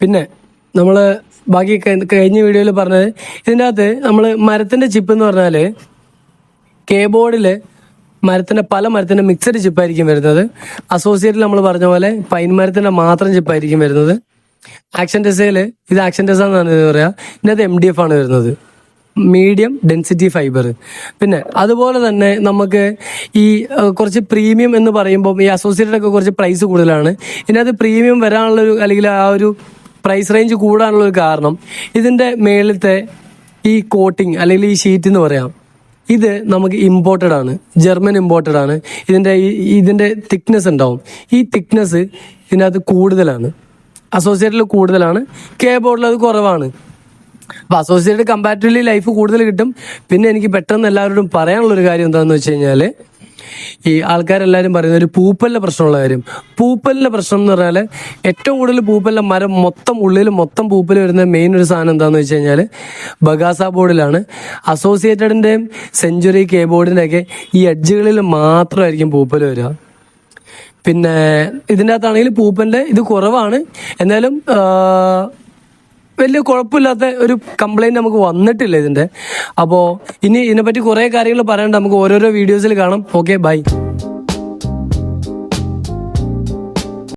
പിന്നെ നമ്മൾ ബാക്കി കഴിഞ്ഞ വീഡിയോയിൽ പറഞ്ഞത് ഇതിൻ്റെ അകത്ത് നമ്മൾ മരത്തിൻ്റെ ചിപ്പ് എന്ന് പറഞ്ഞാൽ കീബോർഡിൽ പല മരത്തിൻ്റെ മിക്സഡ് ചിപ്പായിരിക്കും വരുന്നത്. അസോസിയേറ്റിൽ നമ്മൾ പറഞ്ഞ പോലെ പൈൻ മരത്തിൻ്റെ മാത്രം ചിപ്പായിരിക്കും വരുന്നത്. ആക്ഷൻ ടെസയിൽ ഇത് ആക്ഷൻ ടെസ എന്നാണ് ഇത് പറയുക. ഇതിനകത്ത് MDF ആണ് വരുന്നത്, മീഡിയം ഡെൻസിറ്റി ഫൈബർ. പിന്നെ അതുപോലെ തന്നെ നമുക്ക് ഈ കുറച്ച് പ്രീമിയം എന്ന് പറയുമ്പോൾ ഈ അസോസിയേറ്റഡ് ഒക്കെ കുറച്ച് പ്രൈസ് കൂടുതലാണ്. ഇതിനകത്ത് പ്രീമിയം വരാനുള്ളൊരു അല്ലെങ്കിൽ ആ ഒരു പ്രൈസ് റേഞ്ച് കൂടാനുള്ളൊരു കാരണം ഇതിൻ്റെ മേളിലത്തെ ഈ കോട്ടിങ് അല്ലെങ്കിൽ ഈ ഷീറ്റ് എന്ന് പറയാം, ഇത് നമുക്ക് ഇമ്പോർട്ടഡ് ആണ്, ജർമ്മൻ ഇമ്പോർട്ടഡ് ആണ്. ഇതിൻ്റെ തിക്നെസ് ഉണ്ടാവും. ഈ തിക്നെസ് ഇതിനകത്ത് കൂടുതലാണ്, അസോസിയേറ്റിൽ കൂടുതലാണ്, കീബോർഡിൽ അത് കുറവാണ്. അപ്പോൾ അസോസിയേറ്റഡ് കമ്പാരിറ്റീവ്ലി ലൈഫ് കൂടുതൽ കിട്ടും. പിന്നെ എനിക്ക് പെട്ടെന്ന് എല്ലാവരോടും പറയാനുള്ളൊരു കാര്യം എന്താണെന്ന് വെച്ച് കഴിഞ്ഞാൽ, ഈ ആൾക്കാരെല്ലാവരും പറയുന്ന ഒരു പൂപ്പലിൻ്റെ പ്രശ്നമുള്ള കാര്യം. പൂപ്പലിൻ്റെ പ്രശ്നം എന്ന് പറഞ്ഞാൽ ഏറ്റവും കൂടുതൽ പൂപ്പലിൻ്റെ മരം ഉള്ളിൽ മൊത്തം പൂപ്പൽ വരുന്ന മെയിൻ ഒരു സാധനം എന്താണെന്ന് വെച്ച് കഴിഞ്ഞാൽ ബഗാസ ബോർഡിലാണ്. അസോസിയേറ്റഡിൻ്റെയും സെഞ്ചുറി കീബോർഡിൻ്റെ ഒക്കെ ഈ എഡ്ജുകളിൽ മാത്രമായിരിക്കും പൂപ്പൽ വരിക. പിന്നെ ഇതിൻ്റെ അകത്താണെങ്കിൽ പൂപ്പലിൻ്റെ ഇത് കുറവാണ്, എന്നാലും വലിയ കുഴപ്പമില്ലാത്ത ഒരു കംപ്ലൈൻറ്റ് നമുക്ക് വന്നിട്ടില്ല ഇതിൻ്റെ. അപ്പോൾ ഇനി ഇതിനെപ്പറ്റി കുറേ കാര്യങ്ങൾ പറയാനുണ്ട്, നമുക്ക് ഓരോരോ വീഡിയോസിൽ കാണാം. Okay, by.